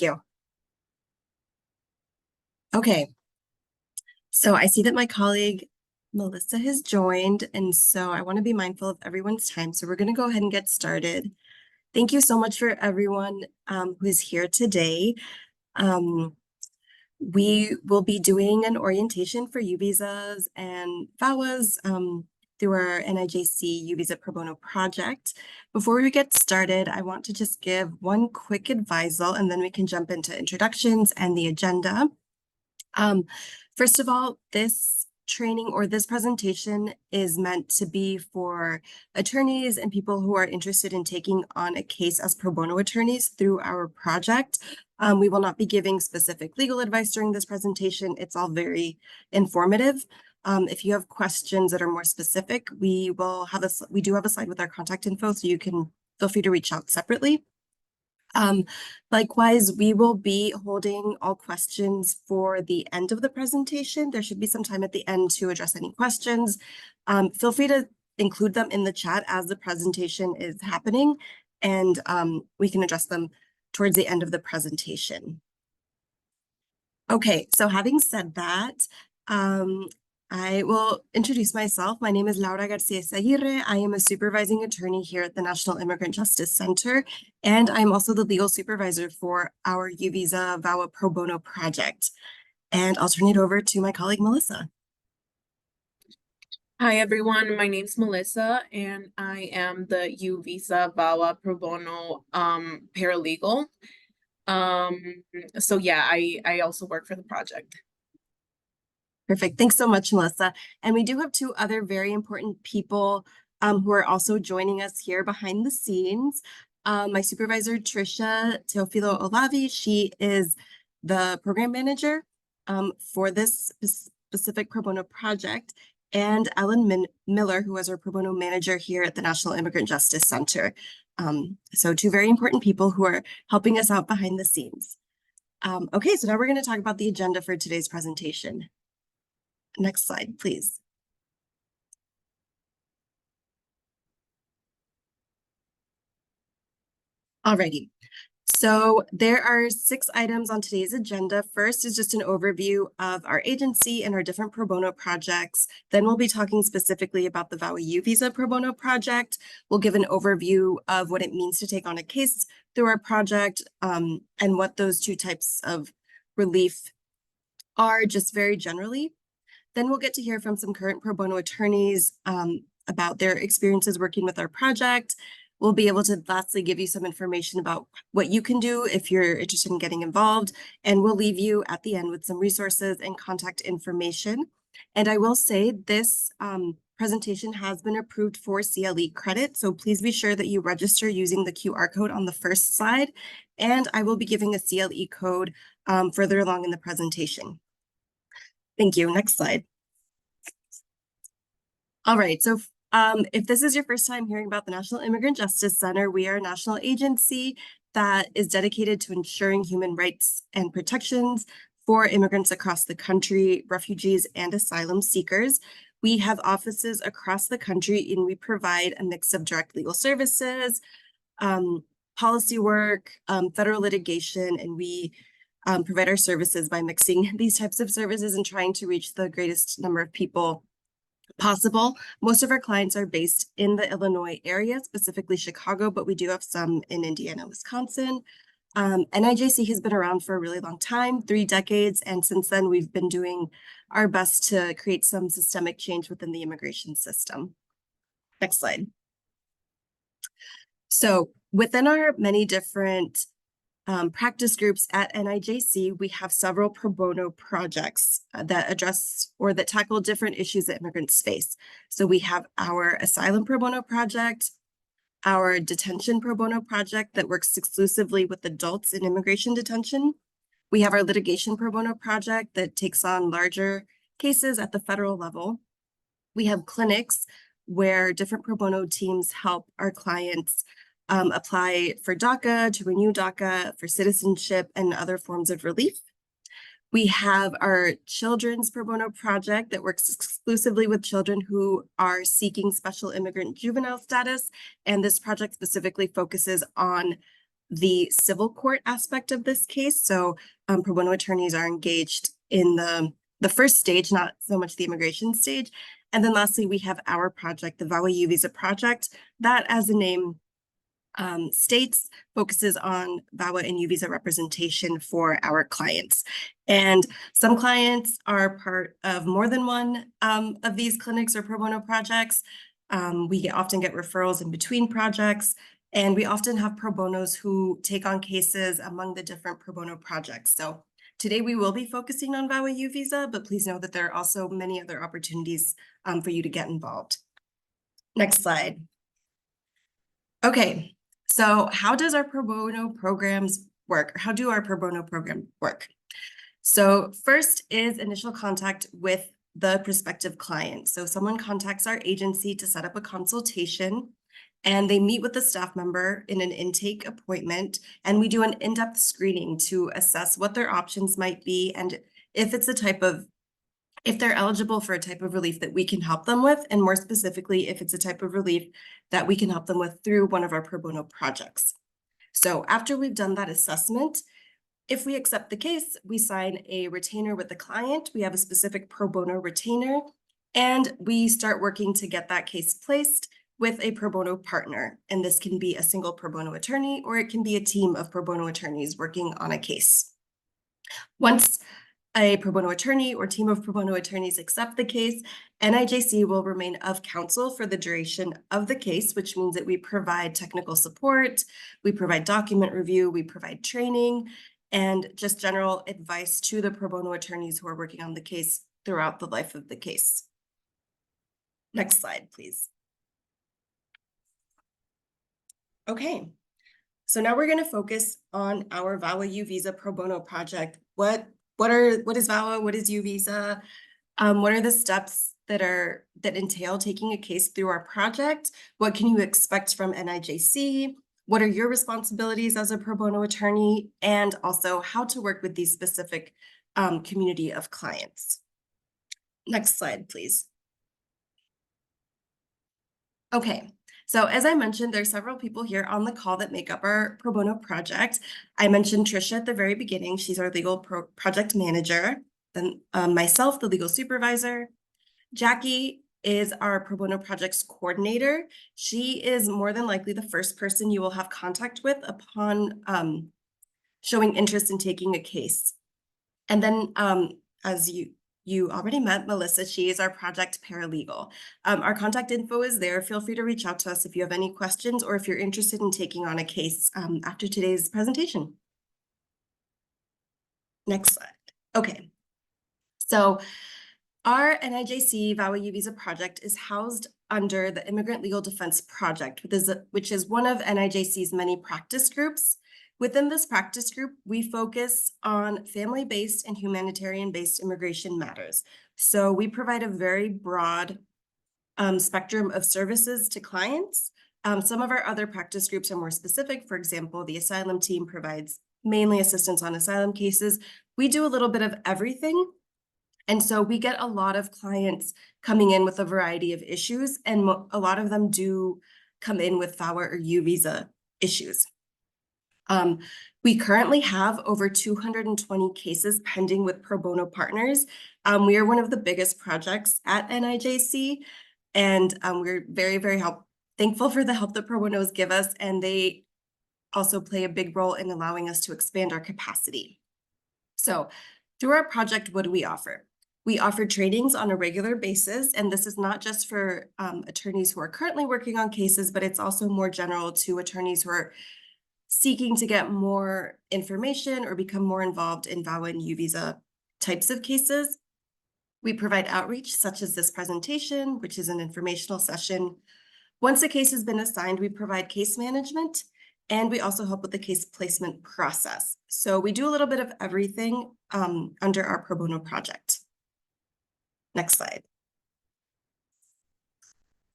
you. Okay, so I see that my colleague Melissa has joined, and so I want to be mindful of everyone's time. So we're going to go ahead and get started. Thank you so much for everyone who is here today. We will be doing an orientation for U visas and VAWAs through our NIJC U Visa Pro Bono project. Before we get started, I want to just give one quick advisal, and then we can jump into introductions and the agenda. First of all, this training or this presentation is meant to be for attorneys and people who are interested in taking on a case as pro bono attorneys through our project. We will not be giving specific legal advice during this presentation. It's all very informative. If you have questions that are more specific, we do have a slide with our contact info, so you can feel free to reach out separately. Likewise, we will be holding all questions for the end of the presentation. There should be some time at the end to address any questions. Feel free to include them in the chat as the presentation is happening, and we can address them towards the end of the presentation. Okay, so having said that, I will introduce myself. My name is Laura Garcia-Aguirre. I am a supervising attorney here at the National Immigrant Justice Center, and I'm also the legal supervisor for our U Visa VAWA Pro Bono project. And I'll turn it over to my colleague, Melissa. Hi, everyone. My name's Melissa, and I am the U Visa VAWA Pro Bono paralegal. So yeah, I also work for the project. Perfect. Thanks so much, Melissa. And we do have two other very important people who are also joining us here behind the scenes. My supervisor, Trisha Teofilo Olavi, she is the program manager for this specific pro bono project, and Ellen Miller, who is our pro bono manager here at the National Immigrant Justice Center. So two very important people who are helping us out behind the scenes. Okay, so now we're going to talk about the agenda for today's presentation. Next slide, please. Alrighty, so there are 6 items on today's agenda. First is just an overview of our agency and our different pro bono projects. Then we'll be talking specifically about the VAWA U Visa Pro Bono project. We'll give an overview of what it means to take on a case through our project and what those two types of relief are, just very generally. Then we'll get to hear from some current pro bono attorneys about their experiences working with our project. We'll be able to lastly give you some information about what you can do if you're interested in getting involved. And we'll leave you at the end with some resources and contact information. And I will say this presentation has been approved for CLE credit, so please be sure that you register using the QR code on the first slide. And I will be giving a CLE code further along in the presentation. Thank you. Next slide. All right, so if this is your first time hearing about the National Immigrant Justice Center, we are a national agency that is dedicated to ensuring human rights and protections for immigrants across the country, refugees, and asylum seekers. We have offices across the country, and we provide a mix of direct legal services, policy work, federal litigation, and we provide our services by mixing these types of services and trying to reach the greatest number of people possible. Most of our clients are based in the Illinois area, specifically Chicago, but we do have some in Indiana, Wisconsin. NIJC has been around for a really long time, 3 decades, and since then we've been doing our best to create some systemic change within the immigration system. Next slide. So within our many different practice groups at NIJC, we have several pro bono projects that address or that tackle different issues that immigrants face. So we have our asylum pro bono project, our detention pro bono project that works exclusively with adults in immigration detention. We have our litigation pro bono project that takes on larger cases at the federal level. We have clinics where different pro bono teams help our clients apply for DACA, to renew DACA, for citizenship, and other forms of relief. We have our children's pro bono project that works exclusively with children who are seeking special immigrant juvenile status. And this project specifically focuses on the civil court aspect of this case. So pro bono attorneys are engaged in the first stage, not so much the immigration stage. And then lastly, we have our project, the VAWA U Visa project, that, as the name states, focuses on VAWA and U Visa representation for our clients. And some clients are part of more than one of these clinics or pro bono projects. We often get referrals in between projects, and we often have pro bonos who take on cases among the different pro bono projects. So today we will be focusing on VAWA U Visa, but please know that there are also many other opportunities for you to get involved. Next slide. Okay, so how does our pro bono programs work? How do our pro bono program work? So first is initial contact with the prospective client. So someone contacts our agency to set up a consultation, and they meet with the staff member in an intake appointment, and we do an in-depth screening to assess what their options might be and if they're eligible for a type of relief that we can help them with, and more specifically, if it's a type of relief that we can help them with through one of our pro bono projects. So after we've done that assessment, if we accept the case, we sign a retainer with the client. We have a specific pro bono retainer, and we start working to get that case placed with a pro bono partner. And this can be a single pro bono attorney, or it can be a team of pro bono attorneys working on a case. Once a pro bono attorney or team of pro bono attorneys accept the case, NIJC will remain of counsel for the duration of the case, which means that we provide technical support, we provide document review, we provide training, and just general advice to the pro bono attorneys who are working on the case throughout the life of the case. Next slide, please. Okay, so now we're going to focus on our VAWA U Visa pro bono project. What is VAWA? What is U Visa? What are the steps that entail taking a case through our project? What can you expect from NIJC? What are your responsibilities as a pro bono attorney? And also how to work with these specific community of clients. Next slide, please. Okay. So as I mentioned, there are several people here on the call that make up our pro bono project. I mentioned Trisha at the very beginning. She's our legal project manager. Then myself, the legal supervisor. Jackie is our pro bono projects coordinator. She is more than likely the first person you will have contact with upon showing interest in taking a case. And then as you already met Melissa. She is our project paralegal. Our contact info is there. Feel free to reach out to us if you have any questions or if you're interested in taking on a case after today's presentation. Next slide. Okay. So our NIJC VAWA U Visa project is housed under the Immigrant Legal Defense Project, which is one of NIJC's many practice groups. Within this practice group, we focus on family-based and humanitarian-based immigration matters. So we provide a very broad spectrum of services to clients. Some of our other practice groups are more specific. For example, the asylum team provides mainly assistance on asylum cases. We do a little bit of everything. And so we get a lot of clients coming in with a variety of issues, and a lot of them do come in with VAWA or U Visa issues. We currently have over 220 cases pending with pro bono partners. We are one of the biggest projects at NIJC, and we're very, very thankful for the help that pro bonos give us, and they also play a big role in allowing us to expand our capacity. So through our project, what do we offer? We offer trainings on a regular basis, and this is not just for attorneys who are currently working on cases, but it's also more general to attorneys who are seeking to get more information or become more involved in VAWA and U Visa types of cases. We provide outreach such as this presentation, which is an informational session. Once a case has been assigned, we provide case management, and we also help with the case placement process. So we do a little bit of everything under our pro bono project. Next slide.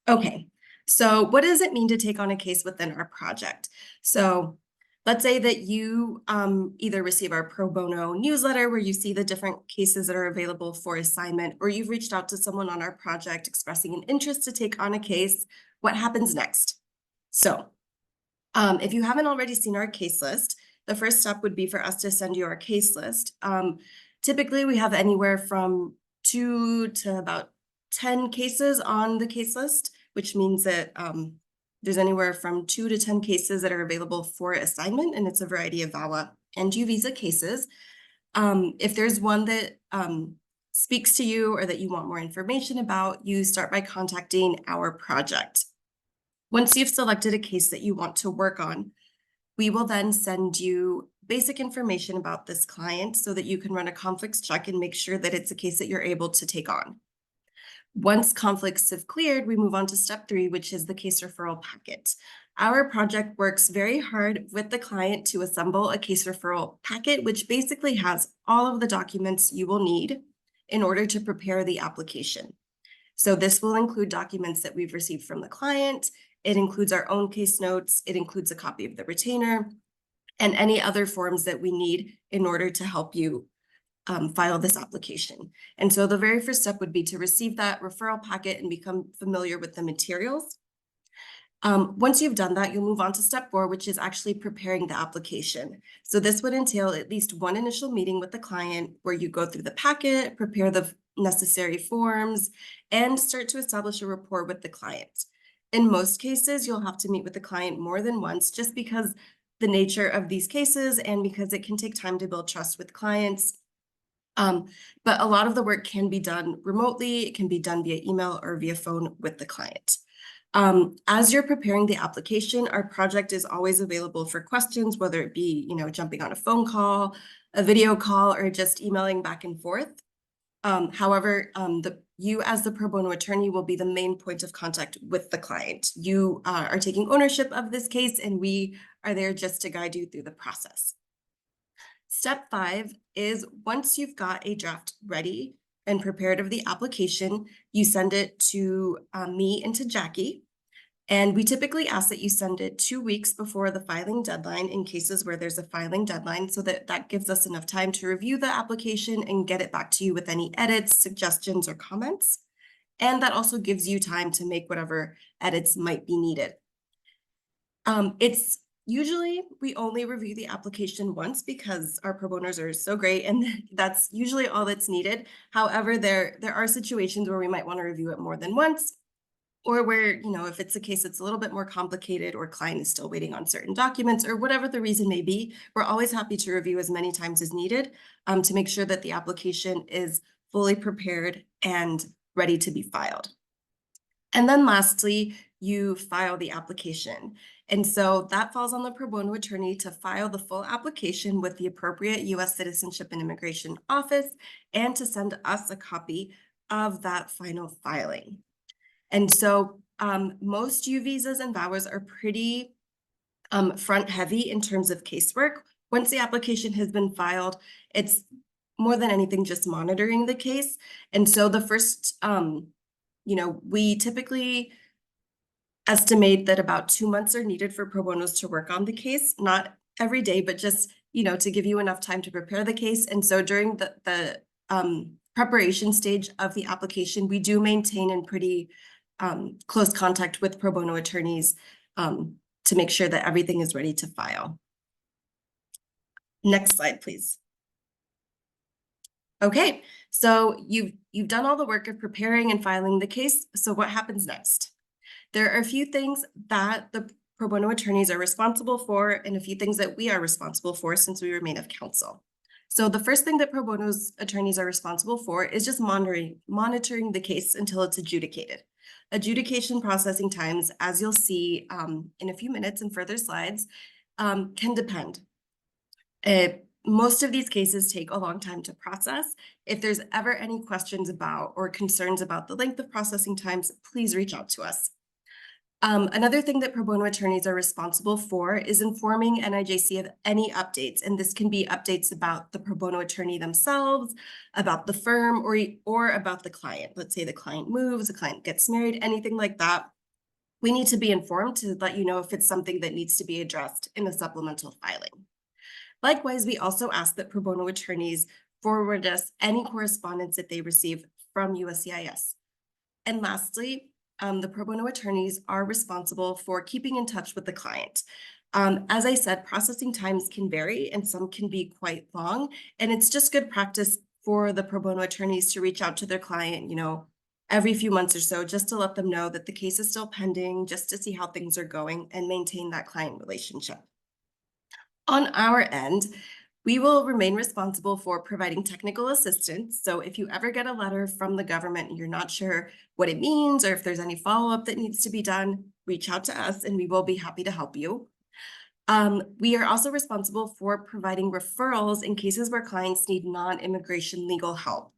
Okay, so what does it mean to take on a case within our project? So let's say that you either receive our pro bono newsletter where you see the different cases that are available for assignment, or you've reached out to someone on our project expressing an interest to take on a case. What happens next? So If you haven't already seen our case list, the first step would be for us to send you our case list. Typically, we have anywhere from 2 to about 10 cases on the case list, which means that there's anywhere from 2 to 10 cases that are available for assignment, and it's a variety of VAWA and U visa cases. If there's one that speaks to you or that you want more information about, you start by contacting our project. Once you've selected a case that you want to work on, we will then send you basic information about this client so that you can run a conflicts check and make sure that it's a case that you're able to take on. Once conflicts have cleared, we move on to step 3, which is the case referral packet. Our project works very hard with the client to assemble a case referral packet, which basically has all of the documents you will need in order to prepare the application. So this will include documents that we've received from the client. It includes our own case notes. It includes a copy of the retainer and any other forms that we need in order to help you file this application. And so the very first step would be to receive that referral packet and become familiar with the materials. Once you've done that, you'll move on to step 4, which is actually preparing the application. So this would entail at least one initial meeting with the client where you go through the packet, prepare the necessary forms, and start to establish a rapport with the client. In most cases, you'll have to meet with the client more than once just because the nature of these cases and because it can take time to build trust with clients. But a lot of the work can be done remotely. It can be done via email or via phone with the client. As you're preparing the application, our project is always available for questions, whether it be, jumping on a phone call, a video call, or just emailing back and forth. However, you as the pro bono attorney will be the main point of contact with the client. You are taking ownership of this case, and we are there just to guide you through the process. Step 5 is once you've got a draft ready and prepared of the application, you send it to me and to Jackie. And we typically ask that you send it 2 weeks before the filing deadline in cases where there's a filing deadline, so that gives us enough time to review the application and get it back to you with any edits, suggestions, or comments. And that also gives you time to make whatever edits might be needed. It's usually we only review the application once because our pro bonos are so great, and that's usually all that's needed. However, there are situations where we might want to review it more than once, or where, if it's a case that's a little bit more complicated or client is still waiting on certain documents or whatever the reason may be, we're always happy to review as many times as needed to make sure that the application is fully prepared and ready to be filed. And then lastly, you file the application. And so that falls on the pro bono attorney to file the full application with the appropriate U.S. Citizenship and Immigration Office and to send us a copy of that final filing. And so most U visas and VAWAs are pretty front heavy in terms of casework. Once the application has been filed, it's more than anything just monitoring the case. And so the first, we typically estimate that about 2 months are needed for pro bonos to work on the case, not every day, but just, to give you enough time to prepare the case. And so during the preparation stage of the application, we do maintain in pretty close contact with pro bono attorneys to make sure that everything is ready to file. Next slide, please. Okay, so you've done all the work of preparing and filing the case. So what happens next? There are a few things that the pro bono attorneys are responsible for and a few things that we are responsible for since we remain of counsel. So the first thing that pro bono's attorneys are responsible for is just monitoring the case until it's adjudicated. Adjudication processing times, as you'll see in a few minutes in further slides, can depend. Most of these cases take a long time to process. If there's ever any questions about or concerns about the length of processing times, please reach out to us. Another thing that pro bono attorneys are responsible for is informing NIJC of any updates, and this can be updates about the pro bono attorney themselves, about the firm, or about the client. Let's say the client moves, the client gets married, anything like that. We need to be informed to let you know if it's something that needs to be addressed in a supplemental filing. Likewise, we also ask that pro bono attorneys forward us any correspondence that they receive from USCIS. And lastly, the pro bono attorneys are responsible for keeping in touch with the client. As I said, processing times can vary and some can be quite long, and it's just good practice for the pro bono attorneys to reach out to their client, every few months or so, just to let them know that the case is still pending, just to see how things are going and maintain that client relationship. On our end, we will remain responsible for providing technical assistance. So if you ever get a letter from the government and you're not sure what it means or if there's any follow-up that needs to be done, reach out to us and we will be happy to help you. We are also responsible for providing referrals in cases where clients need non-immigration legal help.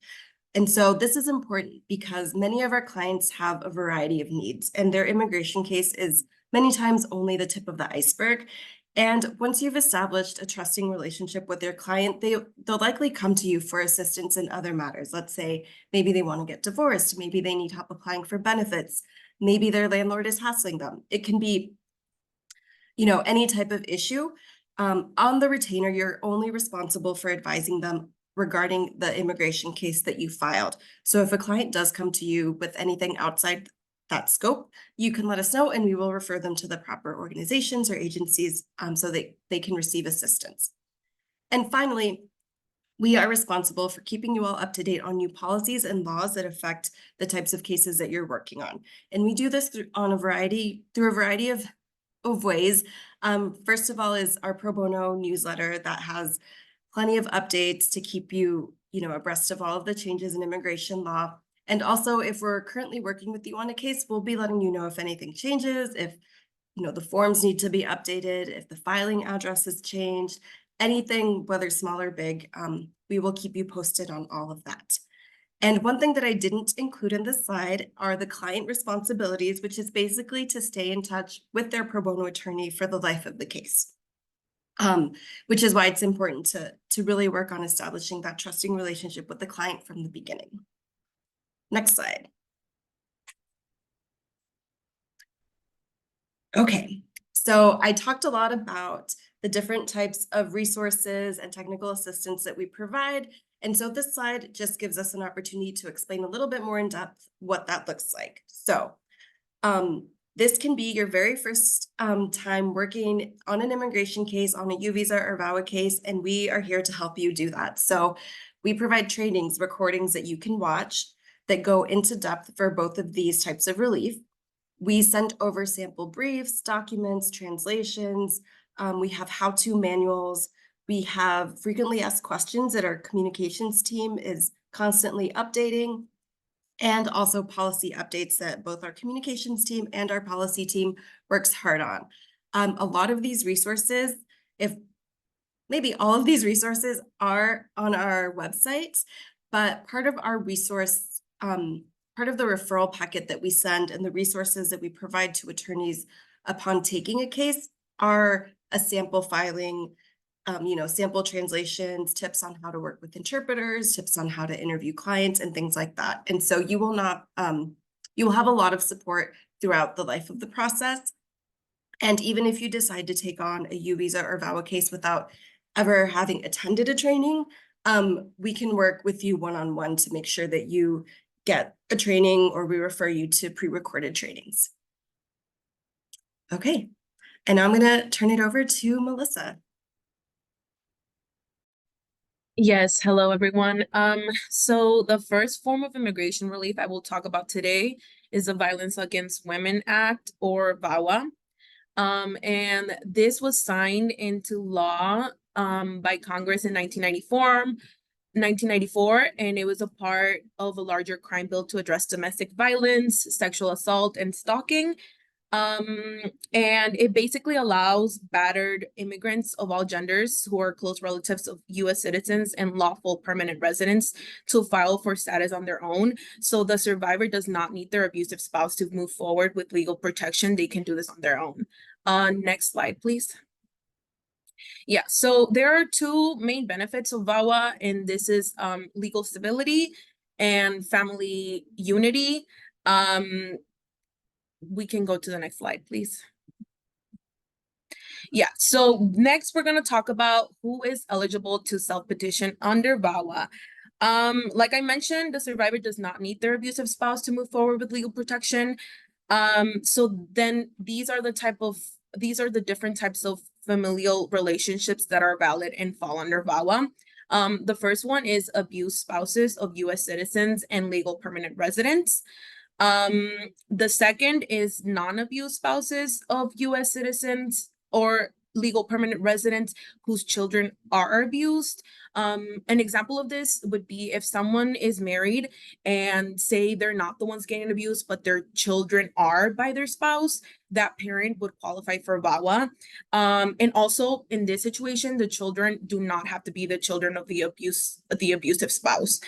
And so this is important because many of our clients have a variety of needs and their immigration case is many times only the tip of the iceberg. And once you've established a trusting relationship with your client, they'll likely come to you for assistance in other matters. Let's say maybe they want to get divorced, maybe they need help applying for benefits, maybe their landlord is hassling them. It can be, any type of issue. On the retainer, you're only responsible for advising them regarding the immigration case that you filed. So if a client does come to you with anything outside that scope, you can let us know and we will refer them to the proper organizations or agencies so that they can receive assistance. And finally, we are responsible for keeping you all up to date on new policies and laws that affect the types of cases that you're working on. And we do this through a variety of ways. First of all is our pro bono newsletter that has plenty of updates to keep you, abreast of all of the changes in immigration law. And also, if we're currently working with you on a case, we'll be letting you know if anything changes, if, the forms need to be updated, if the filing address has changed, anything, whether small or big, we will keep you posted on all of that. And one thing that I didn't include in this slide are the client responsibilities, which is basically to stay in touch with their pro bono attorney for the life of the case. Which is why it's important to really work on establishing that trusting relationship with the client from the beginning. Next slide. Okay, so I talked a lot about the different types of resources and technical assistance that we provide. And so this slide just gives us an opportunity to explain a little bit more in depth what that looks like. So this can be your very first time working on an immigration case, on a U visa or VAWA case, and we are here to help you do that. So we provide trainings, recordings that you can watch that go into depth for both of these types of relief. We send over sample briefs, documents, translations. We have how-to manuals. We have frequently asked questions that our communications team is constantly updating, and also policy updates that both our communications team and our policy team works hard on. A lot of these resources, if maybe all of these resources are on our website, but part of our resource, part of the referral packet that we send and the resources that we provide to attorneys upon taking a case are a sample filing, sample translations, tips on how to work with interpreters, tips on how to interview clients and things like that. And so you will not, you will have a lot of support throughout the life of the process. And even if you decide to take on a U visa or VAWA case without ever having attended a training, we can work with you one-on-one to make sure that you get a training or we refer you to pre-recorded trainings. Okay, and now I'm gonna turn it over to Melissa. Yes, hello everyone. So the first form of immigration relief I will talk about today is the Violence Against Women Act, or VAWA. And this was signed into law by Congress in 1994, and it was a part of a larger crime bill to address domestic violence, sexual assault, and stalking. And it basically allows battered immigrants of all genders who are close relatives of U.S. citizens and lawful permanent residents to file for status on their own. So the survivor does not need their abusive spouse to move forward with legal protection. They can do this on their own. Next slide, please. Yeah, so there are two main benefits of VAWA, and this is legal stability and family unity. We can go to the next slide, please. Yeah, so next we're going to talk about who is eligible to self-petition under VAWA. Like I mentioned, the survivor does not need their abusive spouse to move forward with legal protection. So then these are the type of these are the different types of familial relationships that are valid and fall under VAWA. The first one is abused spouses of U.S. citizens and legal permanent residents. The second is non-abused spouses of U.S. citizens or legal permanent residents whose children are abused. An example of this would be if someone is married and say they're not the ones getting abused, but their children are by their spouse, that parent would qualify for VAWA. And also in this situation, the children do not have to be the children of the abusive spouse.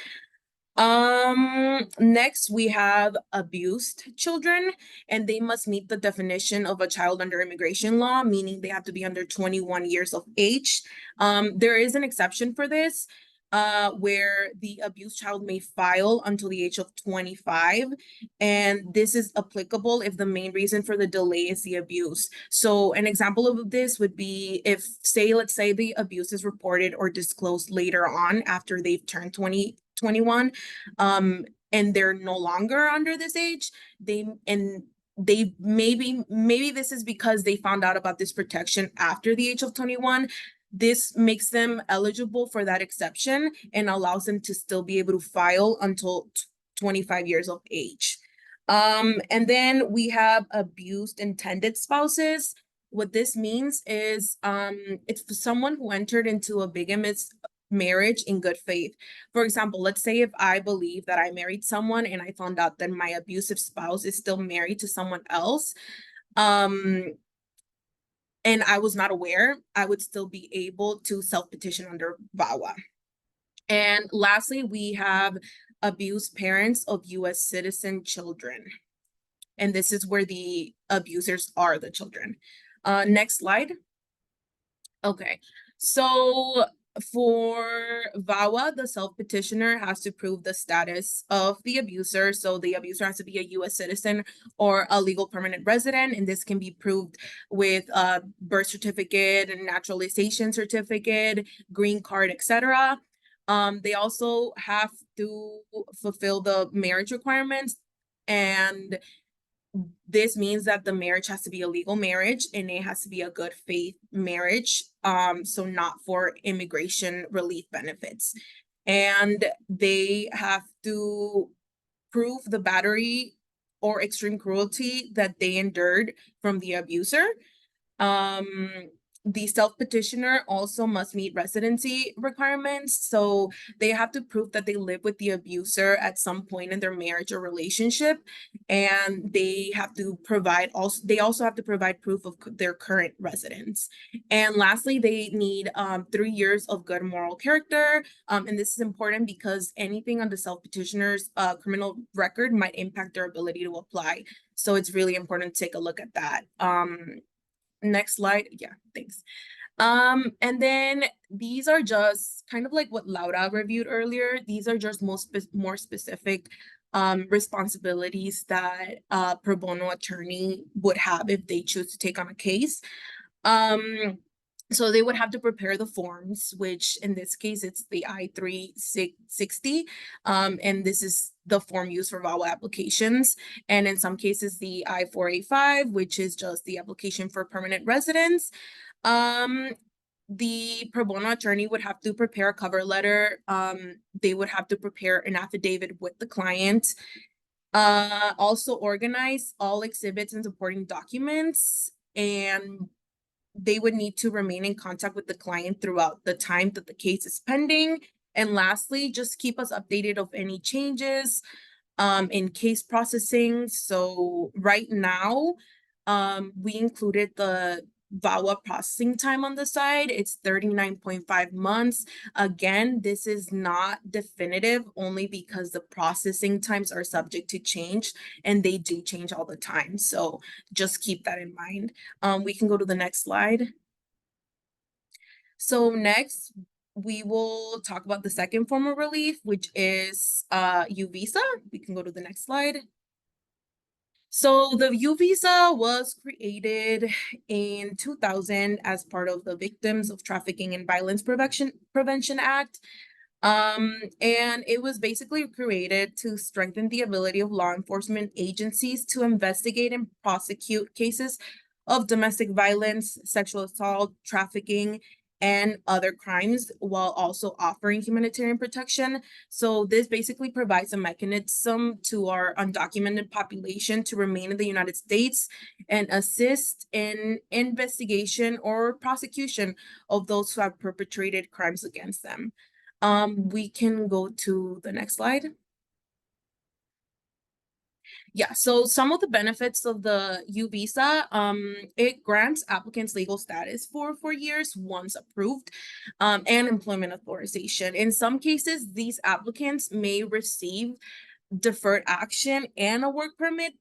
Next we have abused children, and they must meet the definition of a child under immigration law, meaning they have to be under 21 years of age. There is an exception for this, where the abused child may file until the age of 25, and this is applicable if the main reason for the delay is the abuse. So an example of this would be if, let's say the abuse is reported or disclosed later on after they've turned 21, and they're no longer under this age, they maybe this is because they found out about this protection after the age of 21. This makes them eligible for that exception and allows them to still be able to file until 25 years of age. And then we have abused intended spouses. What this means is it's for someone who entered into a bigamous marriage in good faith. For example, let's say if I believe that I married someone and I found out that my abusive spouse is still married to someone else, and I was not aware, I would still be able to self-petition under VAWA. And lastly, we have abused parents of U.S. citizen children. And this is where the abusers are the children. Next slide. Okay, so for VAWA, the self-petitioner has to prove the status of the abuser. So the abuser has to be a U.S. citizen or a legal permanent resident, and this can be proved with a birth certificate and naturalization certificate, green card, etc. They also have to fulfill the marriage requirements, and this means that the marriage has to be a legal marriage and it has to be a good faith marriage, so not for immigration relief benefits. And they have to prove the battery or extreme cruelty that they endured from the abuser. The self-petitioner also must meet residency requirements. So they have to prove that they live with the abuser at some point in their marriage or relationship. And they have to provide also have to provide proof of their current residence. And lastly, they need 3 years of good moral character. And this is important because anything on the self-petitioner's criminal record might impact their ability to apply. So it's really important to take a look at that. Next slide. Yeah, thanks. And then these are just kind of like what Laura reviewed earlier. These are just more specific responsibilities that a pro bono attorney would have if they choose to take on a case. So they would have to prepare the forms, which in this case, it's the I-360. And this is the form used for VAWA applications. And in some cases, the I-485, which is just the application for permanent residence. The pro bono attorney would have to prepare a cover letter. They would have to prepare an affidavit with the client. Also organize all exhibits and supporting documents, and they would need to remain in contact with the client throughout the time that the case is pending. And lastly, just keep us updated of any changes in case processing. So right now, we included the VAWA processing time on the side. It's 39.5 months. Again, this is not definitive only because the processing times are subject to change, and they do change all the time. So just keep that in mind. We can go to the next slide. So next, we will talk about the second form of relief, which is U visa. We can go to the next slide. So the U visa was created in 2000 as part of the Victims of Trafficking and Violence Prevention Act. And it was basically created to strengthen the ability of law enforcement agencies to investigate and prosecute cases of domestic violence, sexual assault, trafficking, and other crimes, while also offering humanitarian protection. So this basically provides a mechanism to our undocumented population to remain in the United States and assist in investigation or prosecution of those who have perpetrated crimes against them. We can go to the next slide. Yeah, so some of the benefits of the U visa, it grants applicants legal status for 4 years once approved, and employment authorization. In some cases, these applicants may receive deferred action and a work permit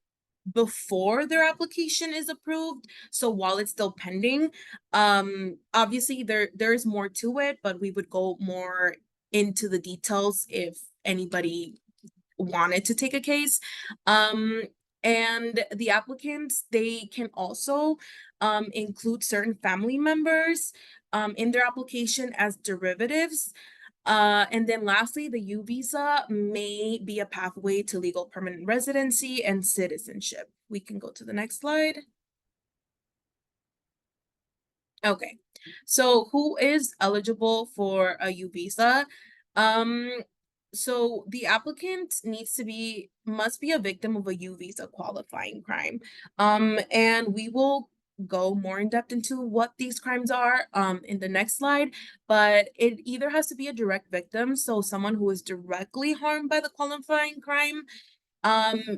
before their application is approved. So while it's still pending, obviously there's more to it, but we would go more into the details if anybody wanted to take a case. And the applicants, they can also include certain family members in their application as derivatives. And then lastly, the U visa may be a pathway to legal permanent residency and citizenship. We can go to the next slide. Okay, so who is eligible for a U visa? So the applicant must be a victim of a U visa qualifying crime. And we will go more in depth into what these crimes are in the next slide, but it either has to be a direct victim, so someone who is directly harmed by the qualifying crime.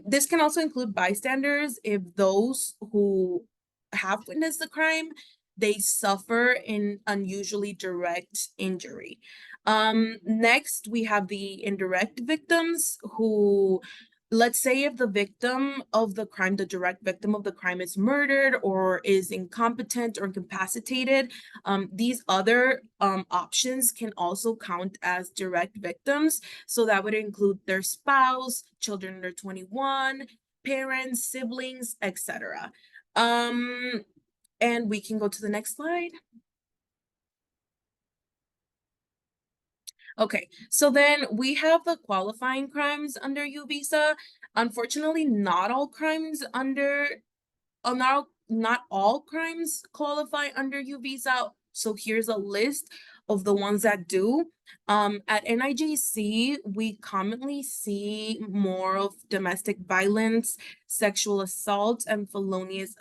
This can also include bystanders if those who have witnessed the crime, they suffer an unusually direct injury. Next, we have the indirect victims who, let's say if the victim of the crime, the direct victim of the crime is murdered or is incompetent or incapacitated, these other options can also count as direct victims. So that would include their spouse, children under 21, parents, siblings, etc. And we can go to the next slide. Okay, so then we have the qualifying crimes under U visa. Unfortunately, not all crimes not all crimes qualify under U visa. So here's a list of the ones that do. At NIJC, we commonly see more of domestic violence, sexual assault, and felonious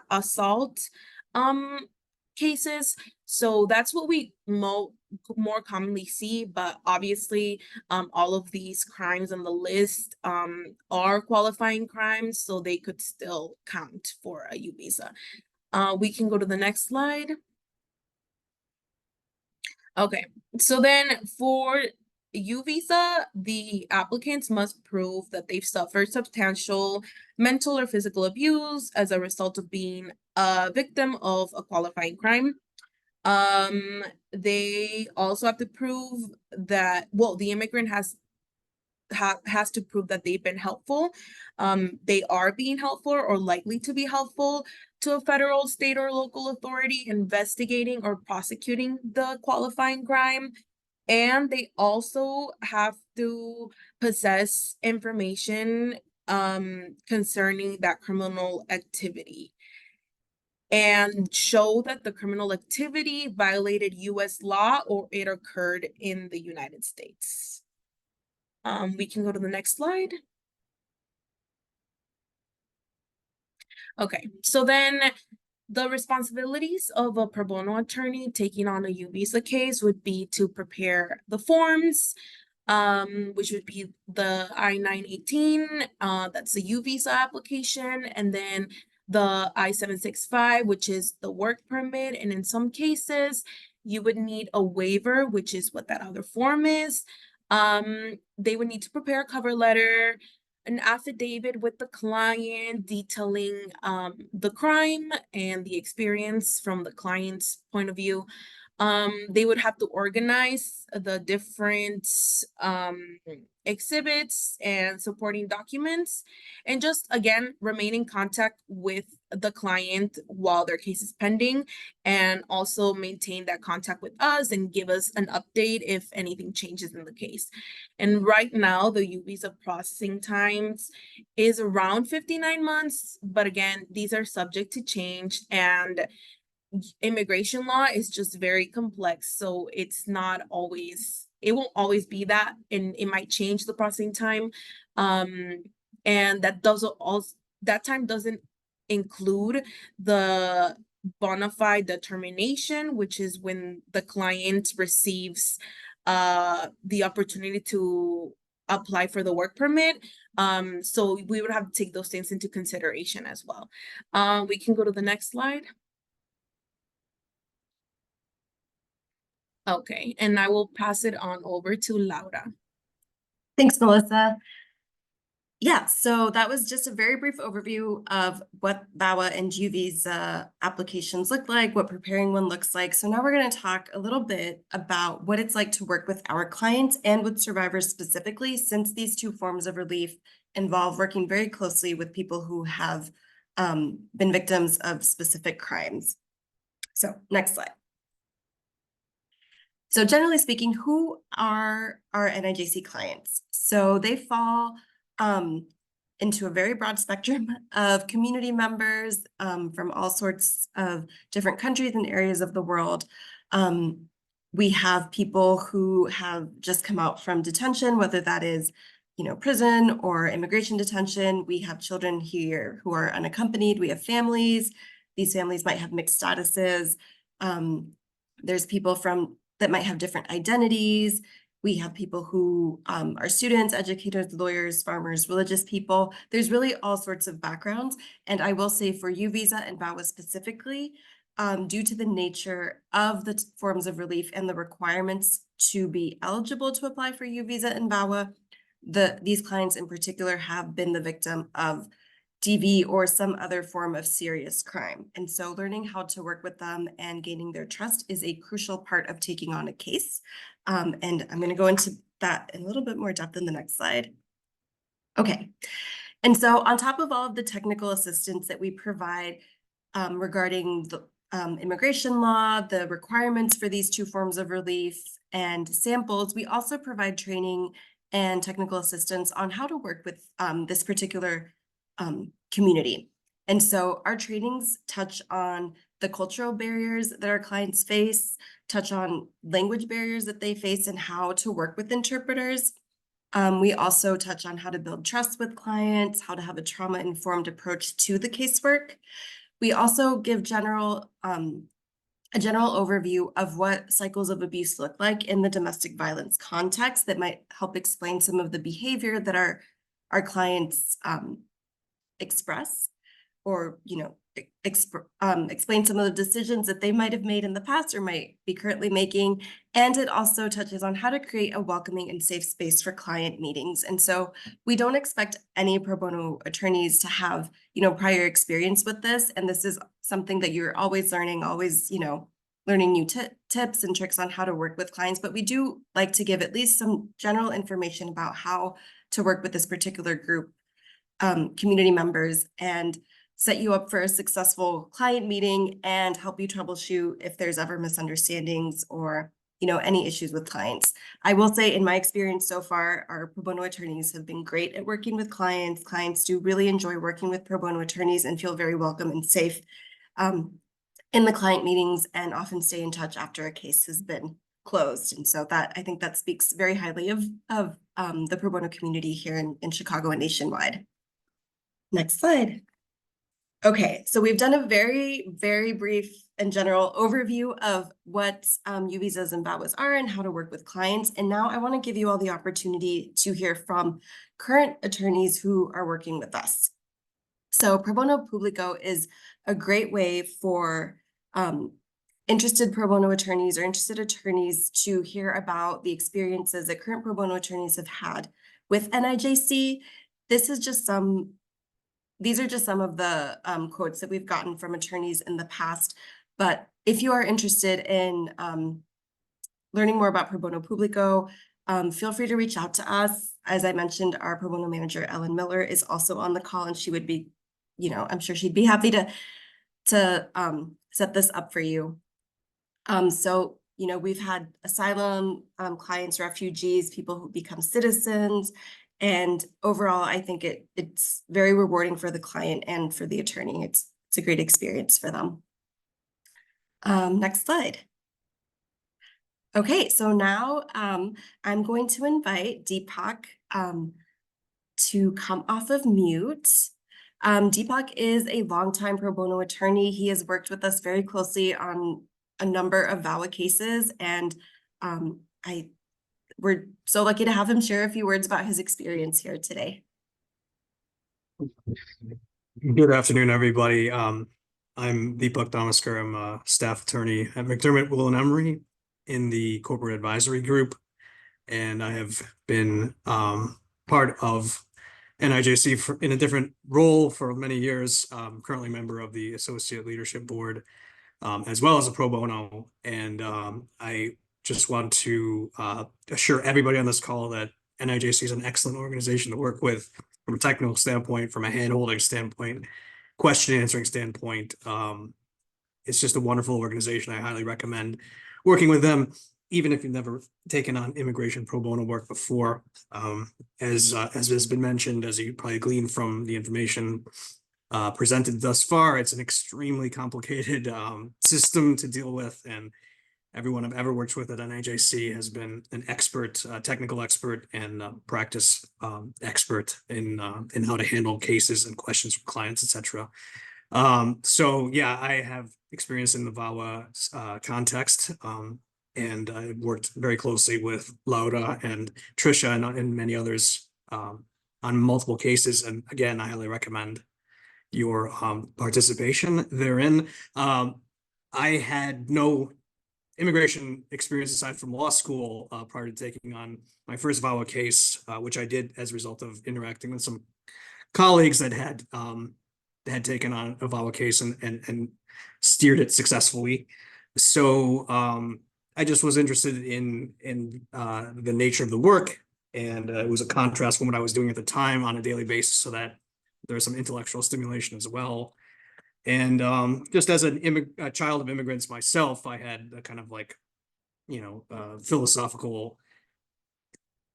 assault cases. So that's what we more commonly see, but obviously all of these crimes on the list are qualifying crimes, so they could still count for a U visa. We can go to the next slide. Okay, so then for U visa, the applicants must prove that they've suffered substantial mental or physical abuse as a result of being a victim of a qualifying crime. They also have to prove that, well, the immigrant has to prove that they've been helpful. They are being helpful or likely to be helpful to a federal, state, or local authority investigating or prosecuting the qualifying crime. And they also have to possess information concerning that criminal activity and show that the criminal activity violated US law or it occurred in the United States. We can go to the next slide. Okay, so then the responsibilities of a pro bono attorney taking on a U visa case would be to prepare the forms, which would be the I-918, that's the U visa application, and then the I-765, which is the work permit, and in some cases, you would need a waiver, which is what that other form is. They would need to prepare a cover letter, an affidavit with the client detailing the crime and the experience from the client's point of view. They would have to organize the different exhibits and supporting documents, and just again remain in contact with the client while their case is pending, and also maintain that contact with us and give us an update if anything changes in the case. And right now the U visa processing times is around 59 months, but again, these are subject to change, and immigration law is just very complex, so it's not always, it won't always be that, and it might change the processing time. And that time doesn't include the bona fide determination, which is when the client receives the opportunity to apply for the work permit. So we would have to take those things into consideration as well. We can go to the next slide. Okay, and I will pass it on over to Laura. Thanks, Melissa. Yeah, so that was just a very brief overview of what VAWA and U visa applications look like, what preparing one looks like. So now we're going to talk a little bit about what it's like to work with our clients and with survivors specifically, since these two forms of relief involve working very closely with people who have been victims of specific crimes. So next slide. So generally speaking, who are our NIJC clients? So they fall into a very broad spectrum of community members from all sorts of different countries and areas of the world. We have people who have just come out from detention, whether that is, prison or immigration detention. We have children here who are unaccompanied. We have families. These families might have mixed statuses. There's people that might have different identities. We have people who are students, educators, lawyers, farmers, religious people. There's really all sorts of backgrounds. And I will say for U visa and VAWA specifically, due to the nature of the forms of relief and the requirements to be eligible to apply for U visa and VAWA, these clients in particular have been the victim of DV or some other form of serious crime. And so learning how to work with them and gaining their trust is a crucial part of taking on a case. And I'm going to go into that in a little bit more depth in the next slide. Okay. And so on top of all of the technical assistance that we provide regarding the immigration law, the requirements for these two forms of relief, and samples, we also provide training and technical assistance on how to work with this particular community. And so our trainings touch on the cultural barriers that our clients face, touch on language barriers that they face and how to work with interpreters. We also touch on how to build trust with clients, how to have a trauma-informed approach to the casework. We also give a general overview of what cycles of abuse look like in the domestic violence context that might help explain some of the behavior that our clients express, or explain some of the decisions that they might have made in the past or might be currently making. And it also touches on how to create a welcoming and safe space for client meetings. And so we don't expect any pro bono attorneys to have prior experience with this, and this is something that you're always learning, learning new tips and tricks on how to work with clients. But we do like to give at least some general information about how to work with this particular group community members, and set you up for a successful client meeting and help you troubleshoot if there's ever misunderstandings or any issues with clients. I will say, in my experience so far, our pro bono attorneys have been great at working with clients. Clients do really enjoy working with pro bono attorneys and feel very welcome and safe in the client meetings, and often stay in touch after a case has been closed. And so I think that speaks very highly of the pro bono community here in Chicago and nationwide. Next slide. Okay, so we've done a very, very brief and general overview of what U visas and VAWAs are and how to work with clients. And now I want to give you all the opportunity to hear from current attorneys who are working with us. So Pro Bono Publico is a great way for interested pro bono attorneys or interested attorneys to hear about the experiences that current pro bono attorneys have had with NIJC. These are just some of the quotes that we've gotten from attorneys in the past. But if you are interested in learning more about Pro Bono Publico, feel free to reach out to us. As I mentioned, our Pro Bono manager, Ellen Miller, is also on the call, and she would be, I'm sure she'd be happy to set this up for you. So, we've had asylum clients, refugees, people who become citizens, and overall, I think it's very rewarding for the client and for the attorney. It's a great experience for them. Next slide. Okay, so now I'm going to invite Deepak to come off of mute. Deepak is a longtime pro bono attorney. He has worked with us very closely on a number of VAWA cases, and we're so lucky to have him share a few words about his experience here today. Good afternoon, everybody. I'm Deepak Damaskar. I'm a staff attorney at McDermott, Will & Emery in the corporate advisory group, and I have been part of NIJC in a different role for many years. I'm currently a member of the Associate Leadership Board, as well as a pro bono. And I just want to assure everybody on this call that NIJC is an excellent organization to work with from a technical standpoint, from a hand-holding standpoint, question answering standpoint. It's just a wonderful organization. I highly recommend working with them, even if you've never taken on immigration pro bono work before. As has been mentioned, as you probably gleaned from the information presented thus far, it's an extremely complicated system to deal with, and everyone I've ever worked with at NIJC has been an expert, technical expert, and practice expert in how to handle cases and questions from clients, etc. So yeah, I have experience in the VAWA context, and I worked very closely with Laura and Trisha and many others on multiple cases. And again, I highly recommend your participation therein. I had no immigration experience aside from law school prior to taking on my first VAWA case, which I did as a result of interacting with some colleagues that had taken on a VAWA case and steered it successfully. So I just was interested in the nature of the work, and it was a contrast from what I was doing at the time on a daily basis, so that there was some intellectual stimulation as well. And just as a child of immigrants myself, I had a kind of like, philosophical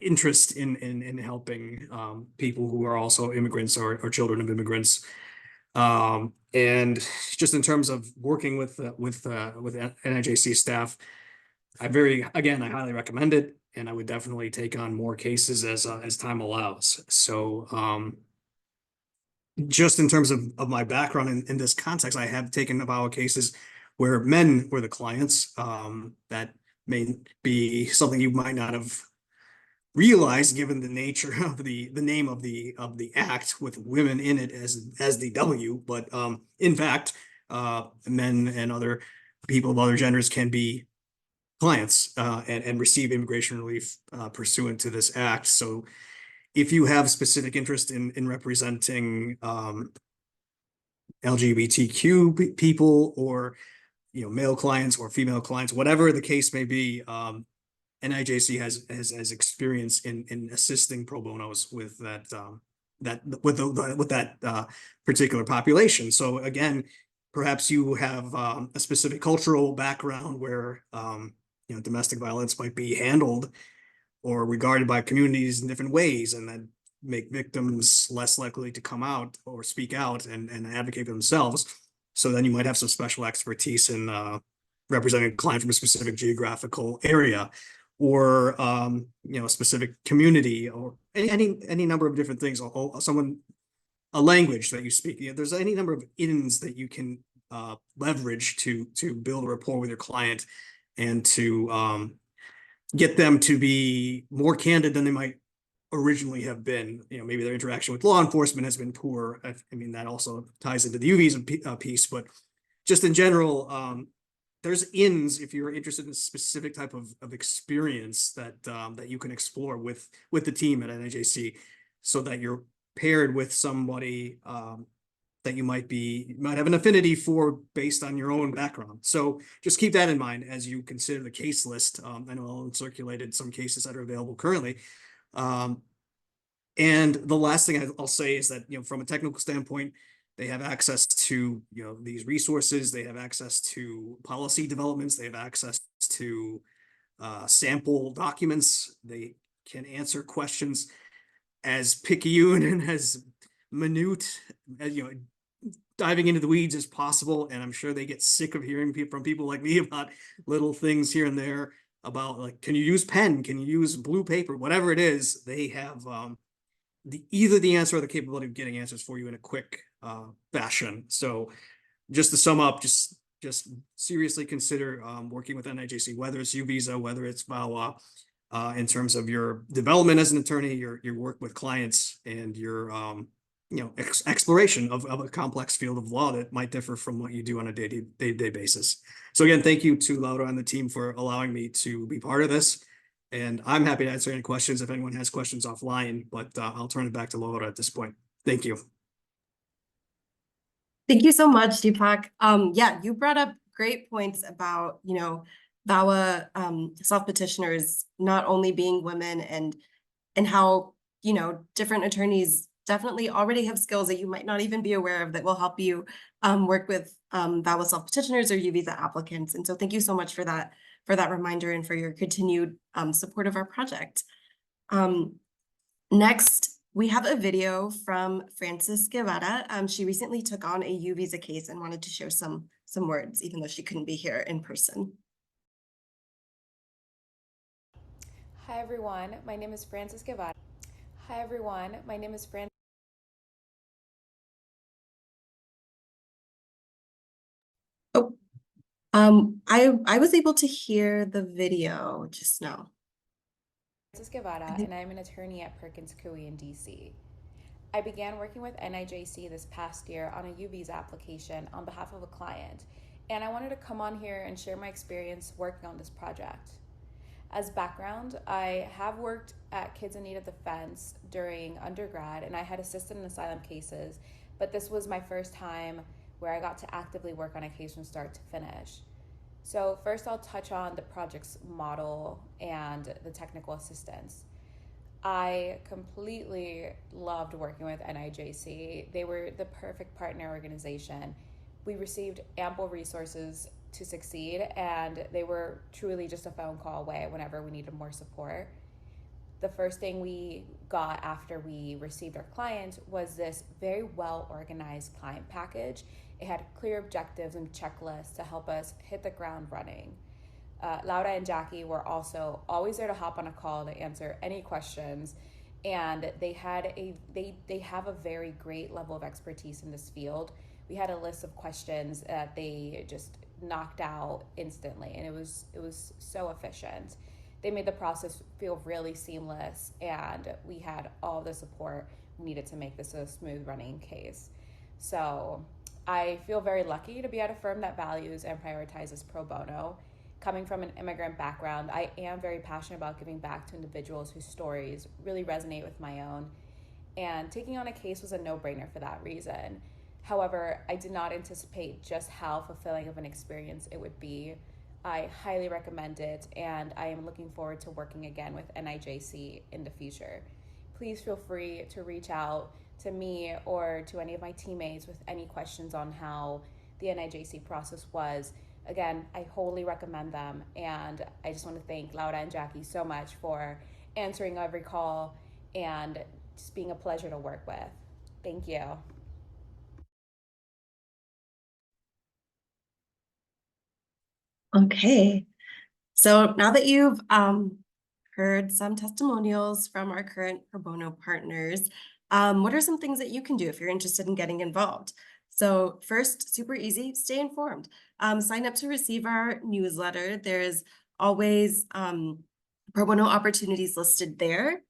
interest in helping people who are also immigrants or children of immigrants. And just in terms of working with NIJC staff, I highly recommend it, and I would definitely take on more cases as time allows. So just in terms of my background in this context, I have taken VAWA cases where men were the clients. That may be something you might not have realized given the nature of the name of the act with women in it as the W, but in fact, men and other people of other genders can be clients and receive immigration relief pursuant to this act. So if you have specific interest in representing LGBTQ people, or male clients or female clients, whatever the case may be, NIJC has experience in assisting pro bonos with that particular population. So again, perhaps you have a specific cultural background where domestic violence might be handled or regarded by communities in different ways, and that make victims less likely to come out or speak out and advocate for themselves. So then you might have some special expertise in representing a client from a specific geographical area, or a specific community, or any number of different things. A language that you speak. There's any number of ins that you can leverage to build a rapport with your client and to get them to be more candid than they might originally have been. Maybe their interaction with law enforcement has been poor. I mean, that also ties into the U-Visa piece, but just in general, there's ins if you're interested in a specific type of experience that you can explore with the team at NIJC, so that you're paired with somebody that you might have an affinity for based on your own background. So just keep that in mind as you consider the case list. I know Ellen circulated some cases that are available currently. And the last thing I'll say is that, from a technical standpoint, they have access to, these resources. They have access to policy developments. They have access to sample documents. They can answer questions as picayune and as minute, as, diving into the weeds as possible. And I'm sure they get sick of hearing from people like me about little things here and there about, like, can you use pen? Can you use blue paper? Whatever it is, they have either the answer or the capability of getting answers for you in a quick fashion. So just to sum up, just seriously consider working with NIJC, whether it's Visa, whether it's VAWA, in terms of your development as an attorney, your work with clients, and your exploration of a complex field of law that might differ from what you do on a day-to-day basis. So again, thank you to Laura and the team for allowing me to be part of this. And I'm happy to answer any questions if anyone has questions offline, but I'll turn it back to Laura at this point. Thank you. Thank you so much, Deepak. Yeah, you brought up great points about, VAWA self-petitioners not only being women and how, different attorneys definitely already have skills that you might not even be aware of that will help you work with VAWA self-petitioners or U-Visa applicants. And so thank you so much for that reminder and for your continued support of our project. Next, we have a video from Frances Guevara. She recently took on a U-Visa case and wanted to share some words, even though she couldn't be here in person. Hi everyone, my name is Frances Guevara. Hi everyone, my name is Frances. Oh, I was able to hear the video just now. Frances Guevara, and I'm an attorney at Perkins Coie in DC. I began working with NIJC this past year on a U-Visa application on behalf of a client, and I wanted to come on here and share my experience working on this project. As background, I have worked at Kids in Need of Defense during undergrad, and I had assisted in asylum cases, but this was my first time where I got to actively work on a case from start to finish. So first I'll touch on the project's model and the technical assistance. I completely loved working with NIJC. They were the perfect partner organization. We received ample resources to succeed, and they were truly just a phone call away whenever we needed more support. The first thing we got after we received our client was this very well organized client package. It had clear objectives and checklists to help us hit the ground running. Laura and Jackie were also always there to hop on a call to answer any questions, and they have a very great level of expertise in this field. We had a list of questions that they just knocked out instantly, and it was so efficient. They made the process feel really seamless, and we had all the support we needed to make this a smooth running case. So I feel very lucky to be at a firm that values and prioritizes pro bono. Coming from an immigrant background, I am very passionate about giving back to individuals whose stories really resonate with my own, and taking on a case was a no-brainer for that reason. However, I did not anticipate just how fulfilling of an experience it would be. I highly recommend it, and I am looking forward to working again with NIJC in the future. Please feel free to reach out to me or to any of my teammates with any questions on how the NIJC process was. Again, I wholly recommend them, and I just want to thank Laura and Jackie so much for answering every call and just being a pleasure to work with. Thank you. Okay, so now that you've heard some testimonials from our current pro bono partners, what are some things that you can do if you're interested in getting involved? So first, super easy, stay informed. Sign up to receive our newsletter. There's always pro bono opportunities listed there.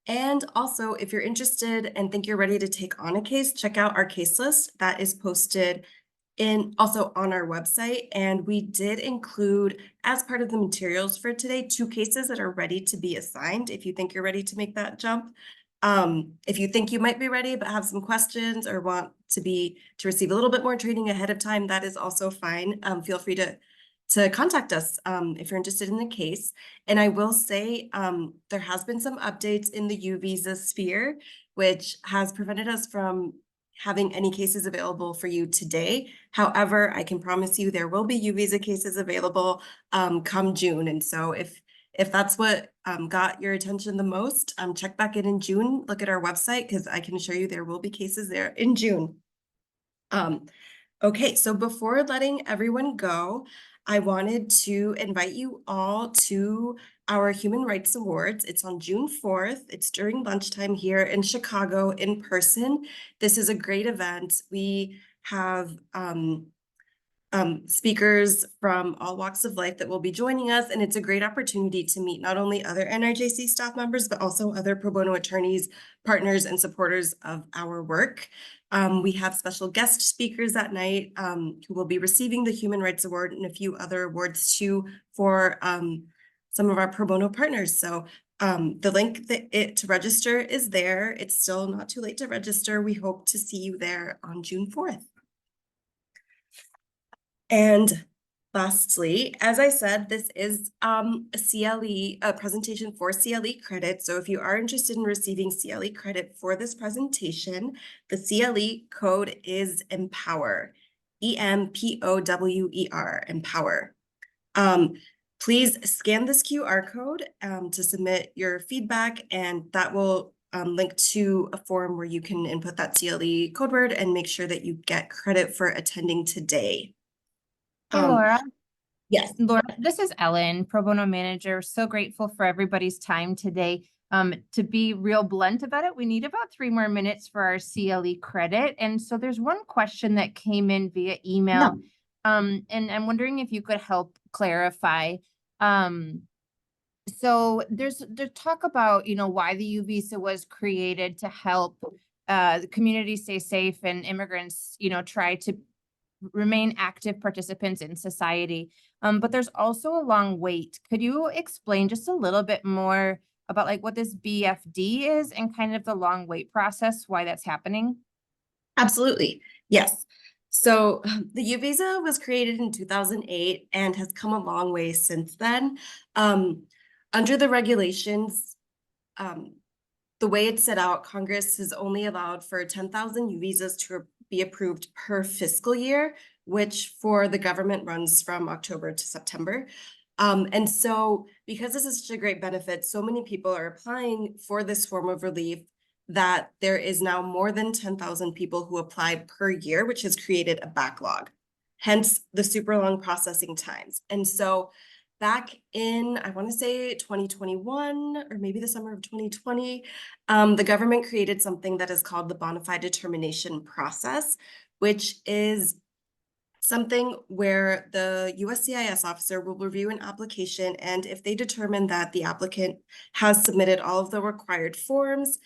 And also, if you're interested and think you're ready to take on a case, check out our case list that is posted also on our website. And we did include, as part of the materials for today, 2 cases that are ready to be assigned if you think you're ready to make that jump. If you think you might be ready but have some questions or want to receive a little bit more training ahead of time, that is also fine. Feel free to contact us if you're interested in the case. And I will say there has been some updates in the U visa sphere, which has prevented us from having any cases available for you today. However, I can promise you there will be U visa cases available come June. And so if that's what got your attention the most, check back in June, look at our website, because I can assure you there will be cases there in June. Okay, so before letting everyone go, I wanted to invite you all to our Human Rights Awards. It's on June 4th. It's during lunchtime here in Chicago in person. This is a great event. We have speakers from all walks of life that will be joining us, and it's a great opportunity to meet not only other NIJC staff members, but also other pro bono attorneys, partners, and supporters of our work. We have special guest speakers that night who will be receiving the Human Rights Award and a few other awards too for some of our pro bono partners. So the link to register is there. It's still not too late to register. We hope to see you there on June 4th. And lastly, as I said, this is a presentation for CLE credit. So if you are interested in receiving CLE credit for this presentation, the CLE code is EMPOWER, EMPOWER, EMPOWER. Please scan this QR code to submit your feedback, and that will link to a form where you can input that CLE code word and make sure that you get credit for attending today. Hey, Laura. Yes. Laura, this is Ellen, Pro Bono Manager. So grateful for everybody's time today. To be real blunt about it, we need about 3 more minutes for our CLE credit. And so there's one question that came in via email. And I'm wondering if you could help clarify. So there's talk about, why the U visa was created to help the community stay safe and immigrants, try to remain active participants in society. But there's also a long wait. Could you explain just a little bit more about what this BFD is and kind of the long wait process, why that's happening? Absolutely. Yes. So the U visa was created in 2008 and has come a long way since then. Under the regulations, the way it's set out, Congress has only allowed for 10,000 U visas to be approved per fiscal year, which for the government runs from October to September. And so because this is such a great benefit, so many people are applying for this form of relief that there is now more than 10,000 people who applied per year, which has created a backlog, hence the super long processing times. And so back in, I want to say 2021 or maybe the summer of 2020, the government created something that is called the bona fide determination process, which is something where the USCIS officer will review an application, and if they determine that the applicant has submitted all of the required forms,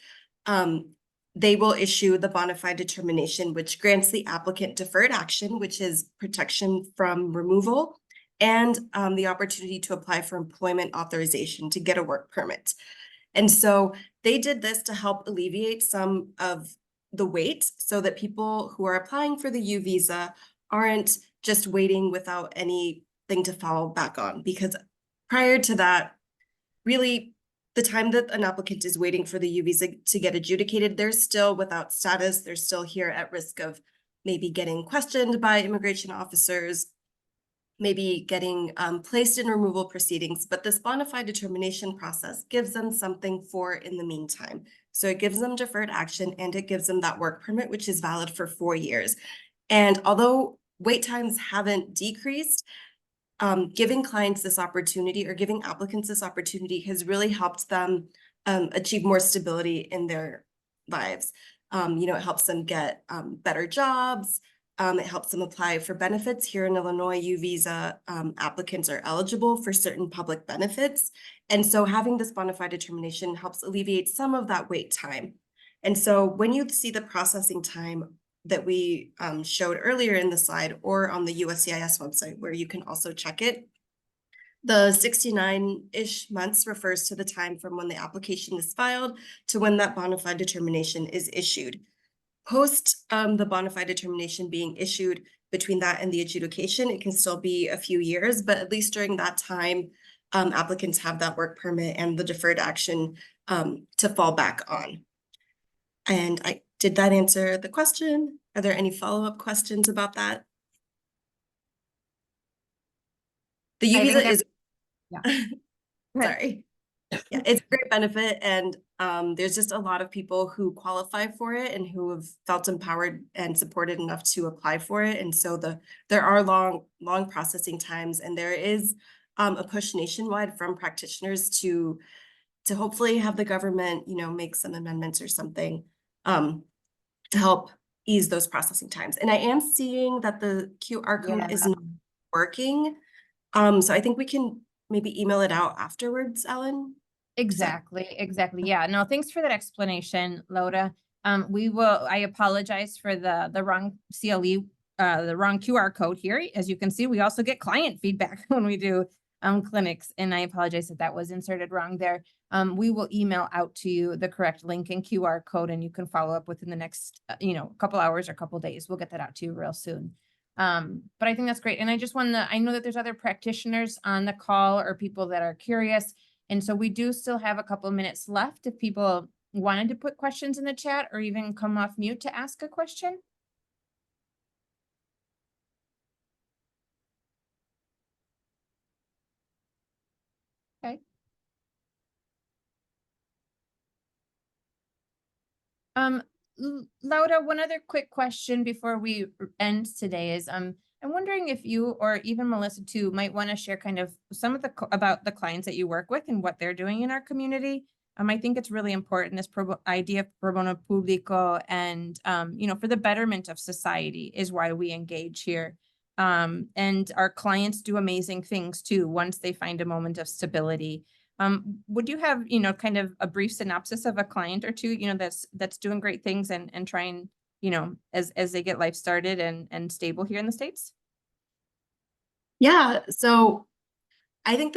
they will issue the bona fide determination, which grants the applicant deferred action, which is protection from removal, and the opportunity to apply for employment authorization to get a work permit. And so they did this to help alleviate some of the wait so that people who are applying for the U visa aren't just waiting without anything to fall back on. Because prior to that, really, the time that an applicant is waiting for the U visa to get adjudicated, they're still without status. They're still here at risk of maybe getting questioned by immigration officers, maybe getting placed in removal proceedings. But this bona fide determination process gives them something for in the meantime. So it gives them deferred action, and it gives them that work permit, which is valid for 4 years. And although wait times haven't decreased, giving clients this opportunity or giving applicants this opportunity has really helped them achieve more stability in their lives. It helps them get better jobs. It helps them apply for benefits. Here in Illinois, U visa applicants are eligible for certain public benefits. And so having this bona fide determination helps alleviate some of that wait time. And so when you see the processing time that we showed earlier in the slide or on the USCIS website, where you can also check it, The 69-ish months refers to the time from when the application is filed to when that bona fide determination is issued. Post the bona fide determination being issued, between that and the adjudication, it can still be a few years, but at least during that time, applicants have that work permit and the deferred action to fall back on. And did that answer the question? Are there any follow-up questions about that? The U I think visa that- is, yeah. Go ahead. sorry. Yeah, it's a great benefit, and there's just a lot of people who qualify for it and who have felt empowered and supported enough to apply for it. And so there are long processing times, and there is a push nationwide from practitioners to hopefully have the government, make some amendments or something to help ease those processing times. And I am seeing that the QR code is not working. So I think we can maybe email it out afterwards, Ellen. Exactly. Yeah, no, thanks for that explanation, Laura. I apologize for the wrong CLE, the wrong QR code here. As you can see, we also get client feedback when we do clinics, and I apologize that that was inserted wrong there. We will email out to you the correct link and QR code, and you can follow up within the next, couple hours or couple days. We'll get that out to you real soon. But I think that's great. And I just I know that there's other practitioners on the call or people that are curious. And so we do still have a couple of minutes left if people wanted to put questions in the chat or even come off mute to ask a question. Okay. Laura, one other quick question before we end today is, I'm wondering if you or even Melissa too might want to share kind of some of about the clients that you work with and what they're doing in our community. I think it's really important, this idea of pro bono publico, and for the betterment of society is why we engage here. And our clients do amazing things too once they find a moment of stability. Would you have, kind of a brief synopsis of a client or two, that's doing great things and trying, as they get life started and stable here in the States? Yeah, so I think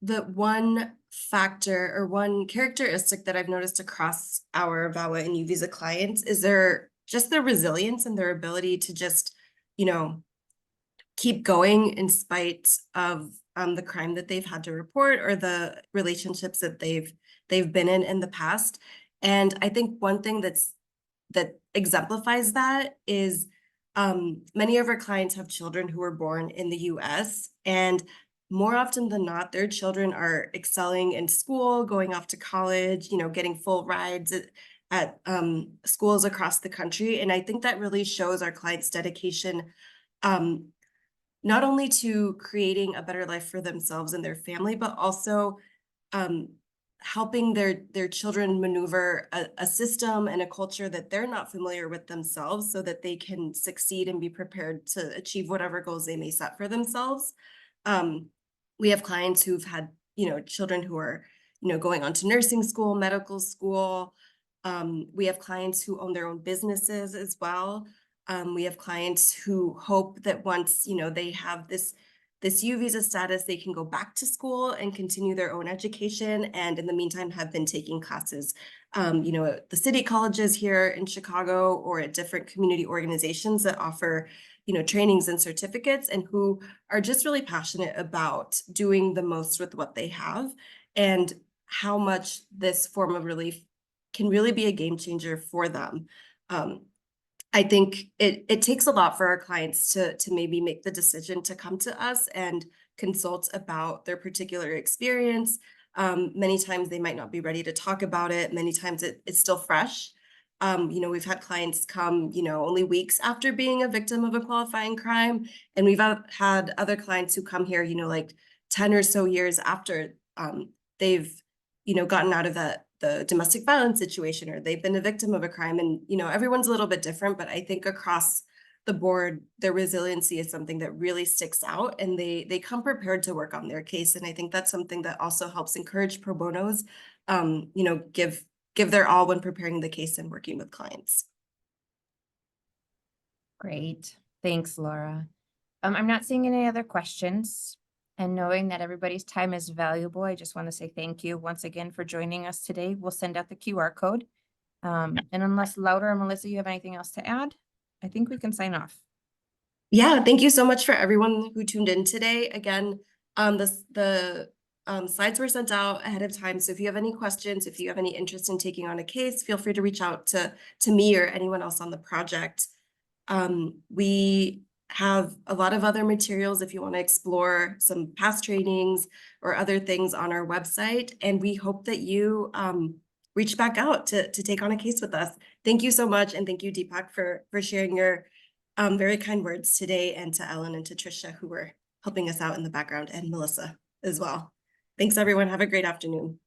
that one factor or one characteristic that I've noticed across our VAWA and U visa clients is their resilience and their ability to just, keep going in spite of the crime that they've had to report or the relationships that they've been in the past. And I think one thing that exemplifies that is many of our clients have children who were born in the US, and more often than not, their children are excelling in school, going off to college, getting full rides at schools across the country. And I think that really shows our clients' dedication not only to creating a better life for themselves and their family, but also helping their children maneuver a system and a culture that they're not familiar with themselves, so that they can succeed and be prepared to achieve whatever goals they may set for themselves. We have clients who've had, children who are, going on to nursing school, medical school. We have clients who own their own businesses as well. We have clients who hope that once, they have this U visa status, they can go back to school and continue their own education. And in the meantime, have been taking classes, at the city colleges here in Chicago or at different community organizations that offer, trainings and certificates, and who are just really passionate about doing the most with what they have, and how much this form of relief can really be a game changer for them. I think it takes a lot for our clients to maybe make the decision to come to us and consult about their particular experience. Many times they might not be ready to talk about it. Many times it's still fresh. We've had clients come, only weeks after being a victim of a qualifying crime. And we've had other clients who come here, like 10 or so years after they've, gotten out of the domestic violence situation, or they've been a victim of a crime. And, everyone's a little bit different, but I think across the board, their resiliency is something that really sticks out, and they come prepared to work on their case. And I think that's something that also helps encourage pro bonos, give their all when preparing the case and working with clients. Great. Thanks, Laura. I'm not seeing any other questions. And knowing that everybody's time is valuable, I just want to say thank you once again for joining us today. We'll send out the QR code. And unless Laura or Melissa, you have anything else to add, I think we can sign off. Yeah, thank you so much for everyone who tuned in today. Again, the slides were sent out ahead of time. So if you have any questions, if you have any interest in taking on a case, feel free to reach out to me or anyone else on the project. We have a lot of other materials if you want to explore some past trainings or other things on our website. And we hope that you reach back out to take on a case with us. Thank you so much. And thank you, Deepak, for sharing your very kind words today, and to Ellen and to Trisha, who were helping us out in the background, and Melissa as well. Thanks, everyone. Have a great afternoon.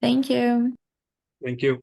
Thank you. Thank you.